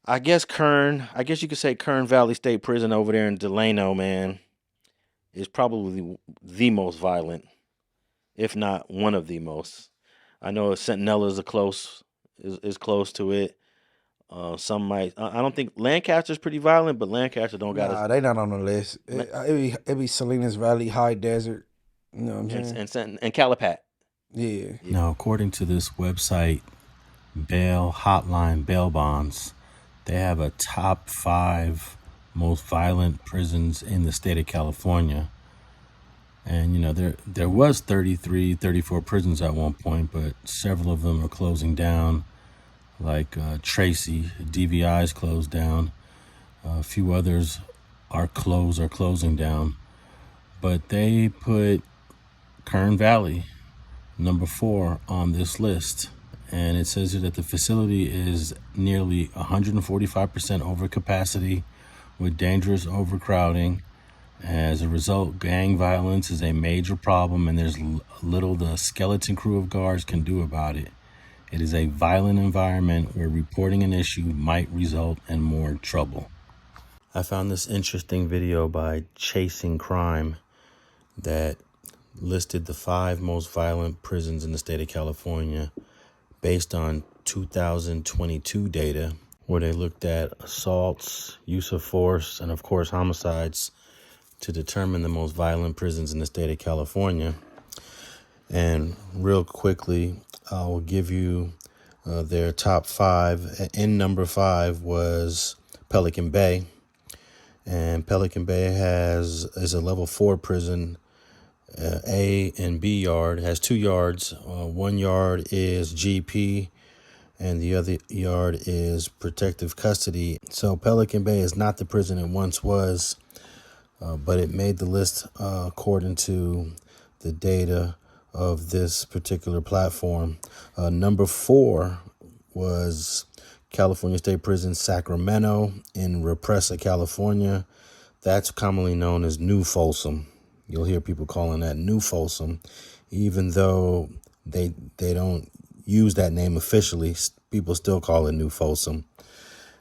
I guess you could say Kern Valley State Prison over there in Delano, man, is probably the most violent, if not one of the most. I know Centinela's is close to it. Some might. I don't think Lancaster's pretty violent, but Lancaster don't got Nah, they not on the list. It be Salinas Valley, High Desert. You know what I'm saying? and Calipat. Yeah. Now, according to this website, Bail Hotline Bail Bonds, they have a top 5 most violent prisons in the state of California. And, there was 33, 34 prisons at one point, but several of them are closing down, like Tracy, DVI's closed down. A few others are closing down. But they put Kern Valley, number 4 on this list. And it says here that the facility is nearly 145% over capacity with dangerous overcrowding. As a result, gang violence is a major problem, and there's little the skeleton crew of guards can do about it. It is a violent environment where reporting an issue might result in more trouble. I found this interesting video by Chasing Crime that listed the 5 most violent prisons in the state of California based on 2022 data, where they looked at assaults, use of force, and of course homicides to determine the most violent prisons in the state of California. And real quickly, I will give you their top 5. In number 5 was Pelican Bay. And Pelican Bay is a level 4 prison. A and B yard has 2 yards. One yard is GP and the other yard is protective custody. So Pelican Bay is not the prison it once was, but it made the list according to the data of this particular platform. Number 4 was California State Prison Sacramento in Represa, California. That's commonly known as New Folsom. You'll hear people calling that New Folsom, even though they don't use that name officially. People still call it New Folsom.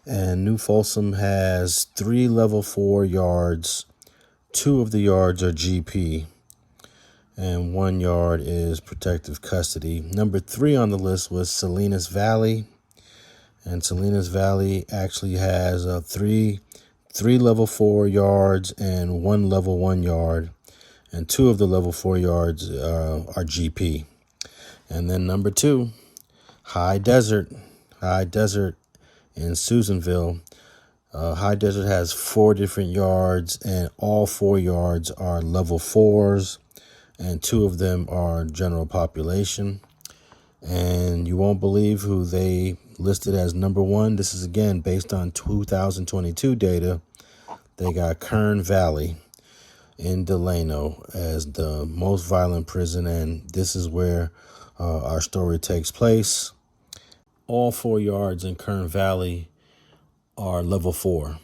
And New Folsom has 3 level 4 yards. 2 of the yards are GP, and 1 yard is protective custody. Number 3 on the list was Salinas Valley, and Salinas Valley actually has 3 level 4 yards and 1 level 1 yard. And 2 of the level 4 yards are GP. And then number 2, High Desert in Susanville. High Desert has 4 different yards, and all 4 yards are level 4s, and 2 of them are general population. And you won't believe who they listed as number 1. This is again based on 2022 data. They got Kern Valley in Delano as the most violent prison, and this is where our story takes place. All 4 yards in Kern Valley are level 4.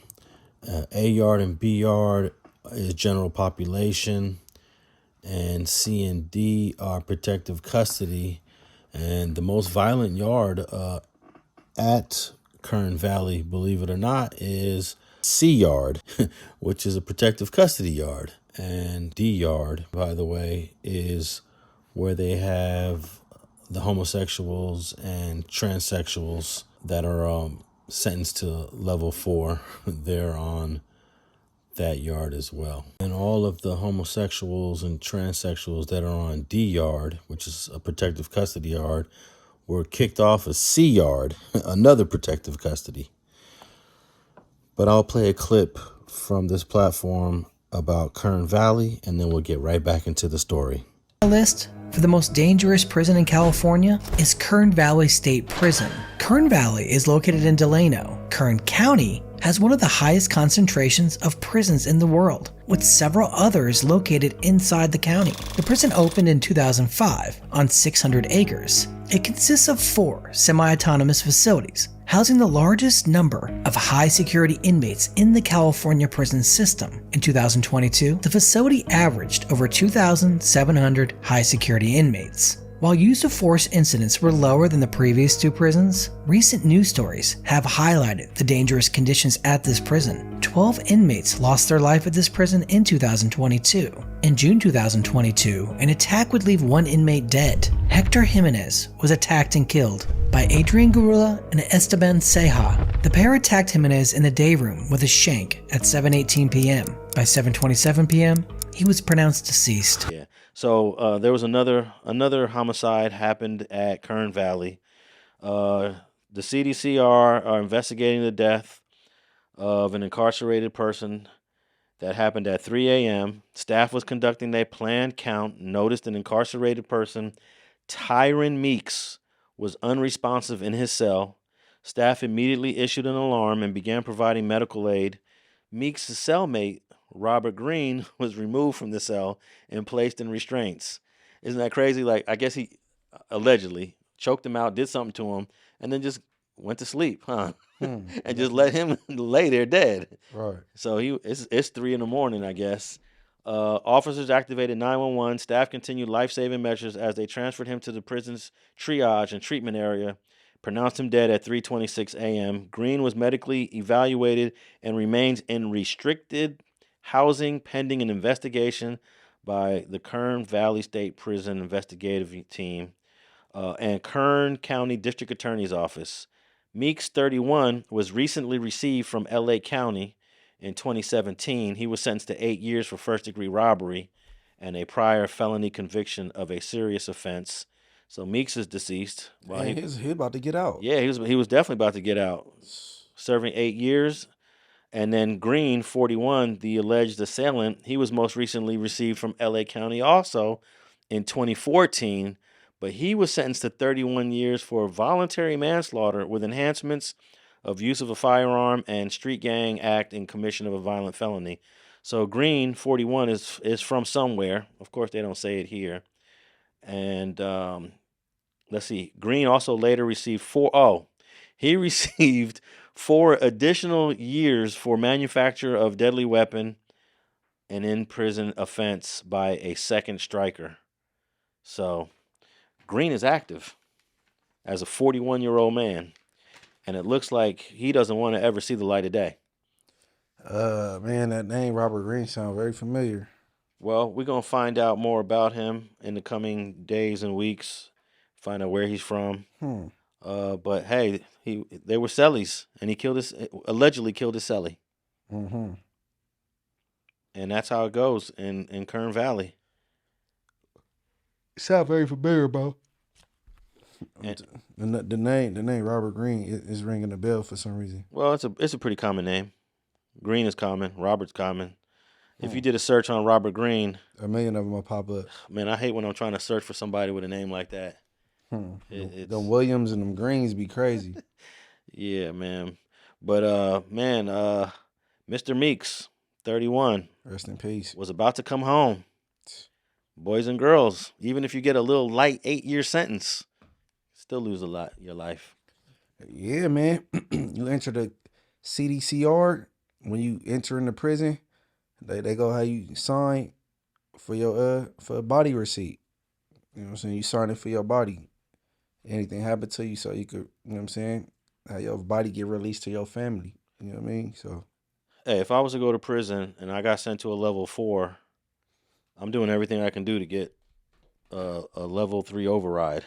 A yard and B yard is general population, and C and D are protective custody. And the most violent yard at Kern Valley, believe it or not, is C yard, which is a protective custody yard. And D yard, by the way, is where they have the homosexuals and transsexuals that are sentenced to level 4. They're on that yard as well. And all of the homosexuals and transsexuals that are on D yard, which is a protective custody yard, were kicked off a C yard, another protective custody. But I'll play a clip from this platform about Kern Valley, and then we'll get right back into the story. The list for the most dangerous prison in California is Kern Valley State Prison. Kern Valley is located in Delano. Kern County has one of the highest concentrations of prisons in the world, with several others located inside the county. The prison opened in 2005 on 600 acres. It consists of 4 semi-autonomous facilities, housing the largest number of high-security inmates in the California prison system. In 2022, the facility averaged over 2,700 high-security inmates. While use of force incidents were lower than the previous two prisons, recent news stories have highlighted the dangerous conditions at this prison. 12 inmates lost their life at this prison in 2022. In June 2022, an attack would leave one inmate dead. Hector Jimenez was attacked and killed by Adrian Gurula and Esteban Ceja. The pair attacked Jimenez in the day room with a shank at 7:18 p.m. By 7:27 p.m., he was pronounced deceased. Yeah. So there was another homicide happened at Kern Valley. The CDCR are investigating the death of an incarcerated person that happened at 3 a.m. Staff was conducting their planned count, noticed an incarcerated person, Tyron Meeks, was unresponsive in his cell. Staff immediately issued an alarm and began providing medical aid. Meeks' cellmate, Robert Green, was removed from the cell and placed in restraints. Isn't that crazy? Like, I guess he allegedly choked him out, did something to him, and then just went to sleep, huh? And just let him lay there dead. Right. So it's 3 a.m, I guess. Officers activated 911. Staff continued life-saving measures as they transferred him to the prison's triage and treatment area. Pronounced him dead at 3:26 a.m. Green was medically evaluated and remains in restricted housing pending an investigation by the Kern Valley State Prison investigative team and Kern County District Attorney's Office. Meeks, 31, was recently received from LA County in 2017. He was sentenced to 8 years for first-degree robbery and a prior felony conviction of a serious offense. So Meeks is deceased. Well, he's about to get out. Yeah, he was definitely about to get out, serving 8 years. And then Green, 41, the alleged assailant, he was most recently received from LA County also in 2014, but he was sentenced to 31 years for voluntary manslaughter with enhancements of use of a firearm and street gang act in commission of a violent felony. So Green, 41, is from somewhere. Of course, they don't say it here. And let's see. Green also later received he received 4 additional years for manufacture of deadly weapon and in-prison offense by a second striker. So Green is active as a 41-year-old man, and it looks like he doesn't want to ever see the light of day. Man, that name Robert Green sounds very familiar. Well, we're going to find out more about him in the coming days and weeks, find out where he's from. But hey, they were cellies, and he allegedly killed his cellie. Mm-hmm. And that's how it goes in Kern Valley. Sound very familiar, bro. And, the name Robert Green is ringing a bell for some reason. Well, it's a pretty common name. Green is common. Robert's common. If you did a search on Robert Green, a million of them will pop up. Man, I hate when I'm trying to search for somebody with a name like that. Them Williams and them Greens be crazy. Yeah, man. But Mr. Meeks, 31, rest in peace, was about to come home. Boys and girls, even if you get a little light 8-year sentence, still lose a lot of your life. Yeah, man. You enter the CDCR when you enter in the prison. They go how you sign for your for a body receipt. You know what I'm saying? You sign it for your body. Anything happen to you, so you could, you know what I'm saying, have your body get released to your family. You know what I mean? So, hey, if I was to go to prison and I got sent to a level 4, I'm doing everything I can do to get a level 3 override.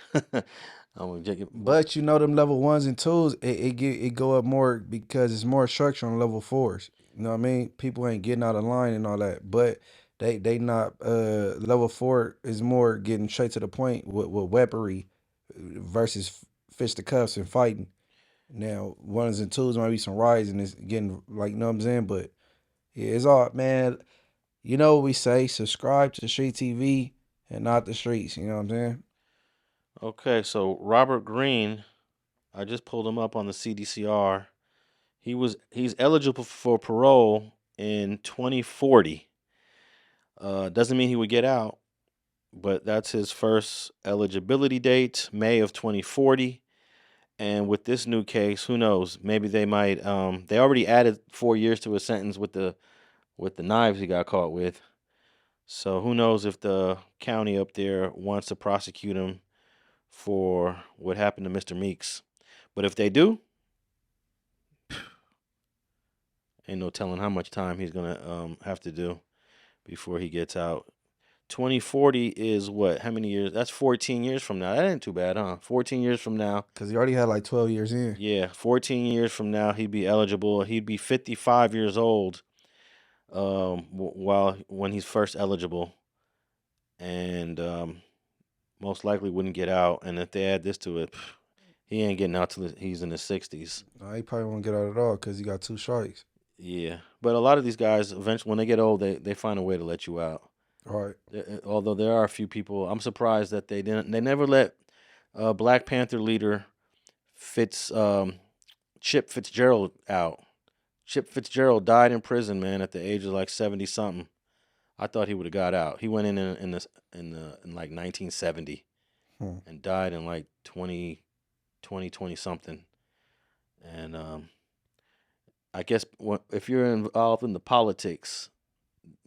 But you know, them level 1s and 2s, it go up more because it's more structure on level 4s. You know what I mean? People ain't getting out of line and all that, but they not level 4 is more getting straight to the point with weaponry versus fisticuffs and fighting. Now 1s and 2s might be some riots and it's getting, like, you know what I'm saying? But yeah, it's all, man. You know what we say? Subscribe to StreetTV and not the streets. You know what I'm saying? Okay, so Robert Green, I just pulled him up on the CDCR. He's eligible for parole in 2040. Doesn't mean he would get out, but that's his first eligibility date, May of 2040. And with this new case, who knows? Maybe they might. They already added 4 years to his sentence with the knives he got caught with. So who knows if the county up there wants to prosecute him for what happened to Mr. Meeks. But if they do, ain't no telling how much time he's gonna have to do before he gets out. 2040 is what? How many years? That's 14 years from now. That ain't too bad, huh? 14 years from now. Because he already had like 12 years in. Yeah, 14 years from now, he'd be eligible. He'd be 55 years old when he's first eligible. And most likely wouldn't get out. And if they add this to it, he ain't getting out till he's in his 60s. No, he probably won't get out at all because he got 2 strikes. Yeah. But a lot of these guys, eventually, when they get old, they find a way to let you out. All right. Although there are a few people, I'm surprised that they never let Black Panther leader Chip Fitzgerald out. Chip Fitzgerald died in prison, man, at the age of like 70 something. I thought he would have got out. He went in like 1970 and died in like 20 something. And I guess if you're involved in the politics,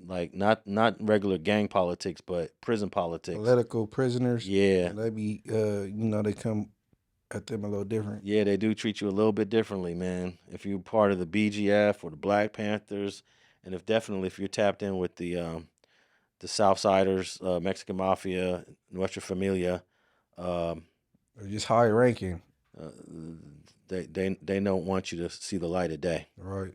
like not regular gang politics, but prison politics, Political prisoners. yeah, They be, they come at them a little different. yeah, they do treat you a little bit differently, man. If you're part of the BGF or the Black Panthers, and if you're tapped in with the Southsiders, Mexican Mafia, Nuestra Familia, They're just high ranking. they don't want you to see the light of day. Right.